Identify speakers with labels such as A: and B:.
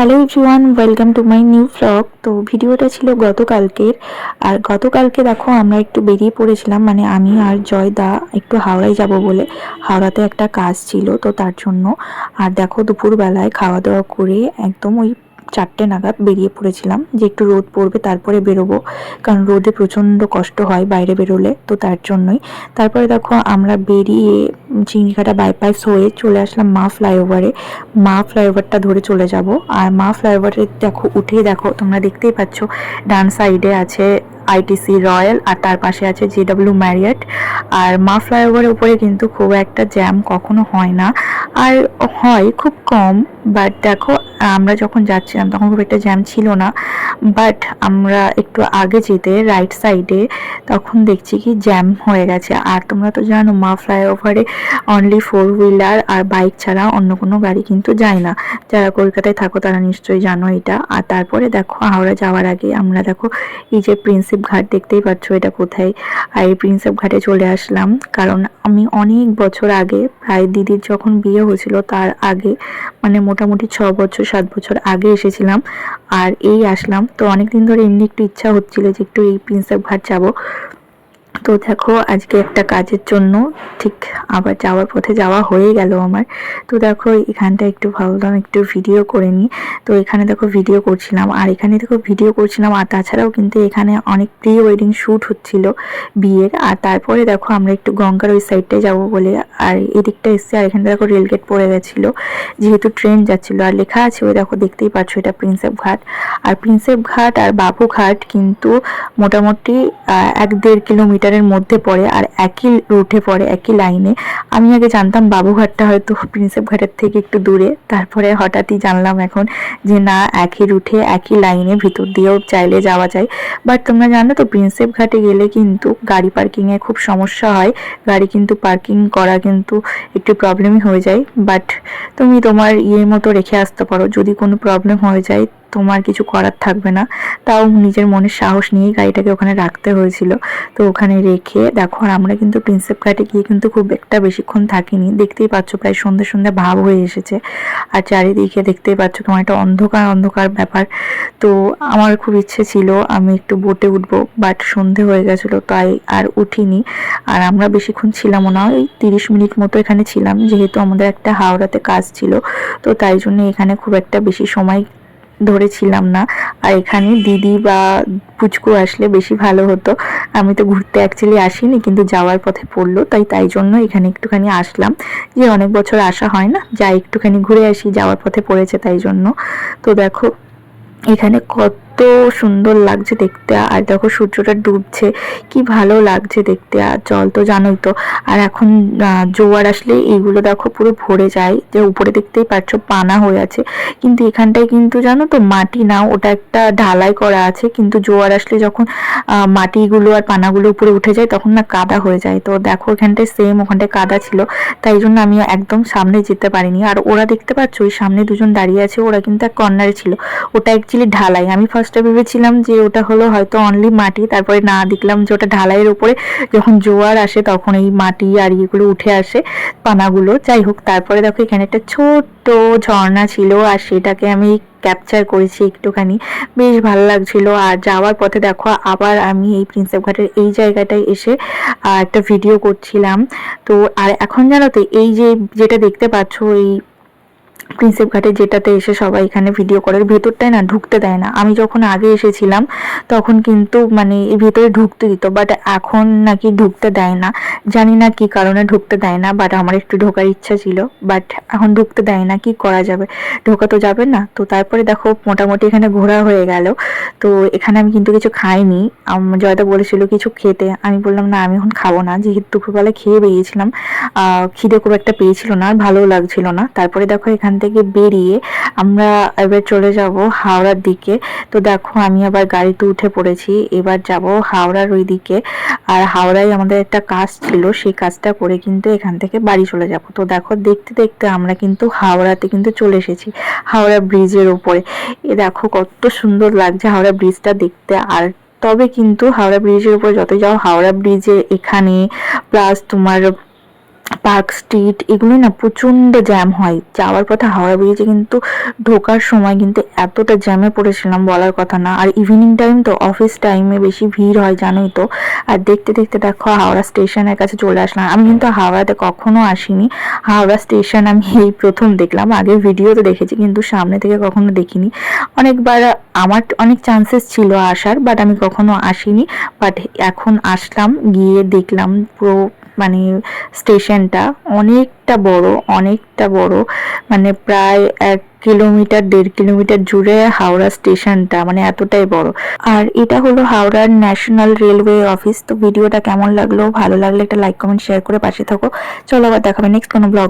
A: Hello everyone, welcome to my new blog. তো ভিডিওটা ছিল গতকালকের। আর গতকালকে দেখো আমরা একটু বেরিয়ে পড়েছিলাম, মানে আমি আর জয়দা একটু হাওড়ায় যাব বলে। হাওড়াতে একটা কাজ ছিল, তো তার জন্য। আর দেখো দুপুরবেলায় খাওয়া দাওয়া করে একদম ওই 4টে নাগাদ বেরিয়ে পড়েছিলাম, যে একটু রোদ পড়বে তারপরে বেরোবো, কারণ রোদে প্রচণ্ড কষ্ট হয় বাইরে বেরোলে, তো তার জন্যই। তারপরে দেখো আমরা বেরিয়ে চিংড়িঘাটা বাইপাস হয়ে চলে আসলাম মা ফ্লাইওভারে। মা ফ্লাইওভারটা ধরে চলে যাব। আর মা ফ্লাইওভারে দেখো, উঠেই দেখো, তোমরা দেখতেই পাচ্ছ ডান সাইডে আছে আইটিসি রয়্যাল, আর তার পাশে আছে জেডব্লিউ ম্যারিয়ট। আর মা ফ্লাইওভারের উপরে কিন্তু খুব একটা জ্যাম কখনো হয় না, আর হয় খুব কম। বাট দেখো, আমরা যখন যাচ্ছিলাম তখন খুব একটা জ্যাম ছিল না। বাট আমরা একটু আগে যেতে রাইট সাইডে তখন দেখছি কি জ্যাম হয়ে গেছে। আর তোমরা তো জানো মা ফ্লাইওভারে অনলি 4 হুইলার আর বাইক ছাড়া অন্য কোনো গাড়ি কিন্তু যায় না। যারা কলকাতায় থাকো তারা নিশ্চয়ই জানো এটা। আর তারপরে দেখো হাওড়া যাওয়ার আগে আমরা দেখো এই যে প্রিন্সেপ ঘাট দেখতেই পাচ্ছ এটা কোথায়। আর এই প্রিন্সেপ ঘাটে চলে আসলাম, কারণ আমি অনেক বছর আগে, প্রায় দিদির যখন বিয়ে হয়েছিল তার আগে, মানে মোটামুটি 6 বছর 7 বছর আগে এসেছিলাম। আর এই আসলাম, তো অনেকদিন ধরে এমনি একটু ইচ্ছা হচ্ছিল যে একটু এই প্রিন্সেপ ঘাট যাবো। তো দেখো আজকে একটা কাজের জন্য ঠিক আবার যাওয়ার পথে যাওয়া হয়ে গেল আমার। তো দেখো এখানটা একটু ভাবলাম একটু ভিডিও করে নিই। তো এখানে দেখো ভিডিও করছিলাম, আর এখানে দেখো ভিডিও করছিলাম। আর তাছাড়াও কিন্তু এখানে অনেক প্রি ওয়েডিং শ্যুট হচ্ছিল বিয়ের। আর তারপরে দেখো আমরা একটু গঙ্গার ওই সাইডটায় যাবো বলে আর এদিকটা এসছে। আর এখানে দেখো রেলগেট পড়ে গেছিলো, যেহেতু ট্রেন যাচ্ছিলো। আর লেখা আছে ওই দেখো, দেখতেই পাচ্ছ এটা প্রিন্সেপ ঘাট। আর প্রিন্সেপ ঘাট আর বাবুঘাট কিন্তু মোটামুটি 1-1.5 কিলোমিটারের মধ্যে পড়ে, আর একই রুটে পড়ে, একই লাইনে। আমি আগে জানতাম বাবুঘাটটা হয়তো প্রিন্সেপ ঘাটের থেকে একটু দূরে, তারপরে হঠাৎই জানলাম এখন যে না, একই রুটে একই লাইনে, ভিতর দিয়েও চাইলে যাওয়া যায়। বাট তোমরা জানো তো প্রিন্সেপ ঘাটে গেলে কিন্তু গাড়ি পার্কিংয়ে খুব সমস্যা হয়। গাড়ি কিন্তু পার্কিং করা কিন্তু একটু প্রবলেমই হয়ে যায়। বাট তুমি তোমার মতো রেখে আসতে পারো, যদি কোনো প্রবলেম হয়ে যায় তোমার কিছু করার থাকবে না। তাও নিজের মনের সাহস নিয়ে গাড়িটাকে ওখানে রাখতে হয়েছিল। তো ওখানে রেখে দেখো, আর আমরা কিন্তু প্রিন্সেপ ঘাটে গিয়ে কিন্তু খুব একটা বেশিক্ষণ থাকিনি। দেখতেই পাচ্ছ প্রায় সন্ধ্যে সন্ধ্যে ভাব হয়ে এসেছে। আর চারিদিকে দেখতেই পাচ্ছ কেমন একটা অন্ধকার অন্ধকার ব্যাপার। তো আমার খুব ইচ্ছে ছিল আমি একটু বোটে উঠবো, বাট সন্ধে হয়ে গেছিলো তাই আর উঠিনি। আর আমরা বেশিক্ষণ ছিলামও না, ওই 30 মিনিট মতো এখানে ছিলাম, যেহেতু আমাদের একটা হাওড়াতে কাজ ছিল। তো তাই জন্য এখানে খুব একটা বেশি সময় ধরেছিলাম না। আর এখানে দিদি বা পুচকু আসলে বেশি ভালো হতো। আমি তো ঘুরতে অ্যাকচুয়ালি আসিনি, কিন্তু যাওয়ার পথে পড়লো, তাই জন্য এখানে একটুখানি আসলাম। যে অনেক বছর আসা হয় না, যাই একটুখানি ঘুরে আসি, যাওয়ার পথে পড়েছে তাই জন্য। তো দেখো এখানে কত সুন্দর লাগছে দেখতে। আর দেখো সূর্যটা ডুবছে, কি ভালো লাগছে দেখতে। আর জল তো জানোই তো। আর এখন জোয়ার আসলে এইগুলো দেখো পুরো ভরে যায়, যে উপরে দেখতেই পাচ্ছ পানা হয়ে আছে। কিন্তু এখানটায় কিন্তু জানো তো মাটি না, ওটা একটা ঢালাই করা আছে। কিন্তু জোয়ার আসলে যখন মাটিগুলো আর পানাগুলো উপরে উঠে যায় তখন না কাদা হয়ে যায়। তো দেখো এখানটায় সেম ওখানটায় কাদা ছিল, তাই জন্য আমি একদম সামনে যেতে পারিনি। আর ওরা দেখতে পাচ্ছ ওই সামনে দুজন দাঁড়িয়ে আছে, ওরা কিন্তু এক কর্নারে ছিল। ওটা অ্যাকচুয়ালি ঢালাই। আমি ফার্স্টে ভেবেছিলাম যে ওটা হলো হয়তো অনলি মাটি, তারপরে না দেখলাম যে ওটা ঢালাইয়ের উপরে যখন জোয়ার আসে তখন এই মাটি আর ইয়েগুলো উঠে আসে, পানাগুলো। যাই হোক, তারপরে দেখো এখানে একটা ছোট্ট ঝর্ণা ছিল, আর সেটাকে আমি ক্যাপচার করেছি একটুখানি, বেশ ভালো লাগছিল। আর যাওয়ার পথে দেখো আবার আমি এই প্রিন্সেপ ঘাটের এই জায়গাটায় এসে একটা ভিডিও করছিলাম। তো আর এখন জানো তো এই যে যেটা দেখতে পাচ্ছ এই প্রিন্সেপ ঘাটে, যেটাতে এসে সবাই এখানে ভিডিও করে, ভেতরটায় না ঢুকতে দেয় না। আমি যখন আগে এসেছিলাম তখন কিন্তু মানে এই ভেতরে ঢুকতে দিত, বাট এখন নাকি ঢুকতে দেয় না। জানি না কি কারণে ঢুকতে দেয় না, বাট আমার একটু ঢোকার ইচ্ছা ছিল, বাট এখন ঢুকতে দেয় না। কি করা যাবে, ঢোকা তো যাবে না। তো তারপরে দেখো মোটামুটি এখানে ঘোরা হয়ে গেল। তো এখানে আমি কিন্তু কিছু খাইনি। জয়দা বলেছিল কিছু খেতে, আমি বললাম না, আমি এখন খাবো না, যেহেতু দুপুরবেলা খেয়ে বেরিয়েছিলাম। খিদে খুব একটা পেয়েছিল না, ভালোও লাগছিল না। তারপরে দেখো এখান থেকে বেরিয়ে আমরা এবার চলে যাব হাওড়ার দিকে। তো দেখো আমি আবার গাড়িতে উঠে পড়েছি, এবার যাব হাওড়ার ওই দিকে। আর হাওড়ায় আমাদের একটা কাজ ছিল, সেই কাজটা করে কিন্তু এখান থেকে বাড়ি চলে যাব। তো দেখো দেখতে দেখতে আমরা কিন্তু হাওড়াতে কিন্তু চলে এসেছি, হাওড়া ব্রিজের উপরে। এ দেখো কত সুন্দর লাগছে হাওড়া ব্রিজটা দেখতে। আর তবে কিন্তু হাওড়া ব্রিজের উপরে যতই যাও, হাওড়া ব্রিজে এখানে প্লাস তোমার পার্ক স্ট্রিট এগুলো না প্রচণ্ড জ্যাম হয়। যাওয়ার পথে হাওড়া ব্রিজে কিন্তু ঢোকার সময় কিন্তু এতটা জ্যামে পড়েছিলাম বলার কথা না। আর ইভিনিং টাইম তো, অফিস টাইমে বেশি ভিড় হয় জানোই তো। আর দেখতে দেখতে দেখো হাওড়া স্টেশনের কাছে চলে আসলাম। আমি কিন্তু হাওড়াতে কখনো আসিনি, হাওড়া স্টেশন আমি এই প্রথম দেখলাম। আগে ভিডিওতে দেখেছি কিন্তু সামনে থেকে কখনো দেখিনি। অনেকবার আমার অনেক চান্সেস ছিল আসার, বাট আমি কখনো আসিনি। বাট এখন আসলাম, গিয়ে দেখলাম পুরো মানে স্টেশনটা অনেকটা বড়, মানে প্রায় 1 কিলোমিটার 1.5 কিলোমিটার জুড়ে হাওড়া স্টেশনটা, মানে এতটাই বড়। আর এটা হলো হাওড়ার ন্যাশনাল রেলওয়ে অফিস। তো ভিডিওটা কেমন লাগলো, ভালো লাগলে একটা লাইক কমেন্ট শেয়ার করে পাশে থাকো। চলো আবার দেখাবে নেক্সট কোনো ব্লগ।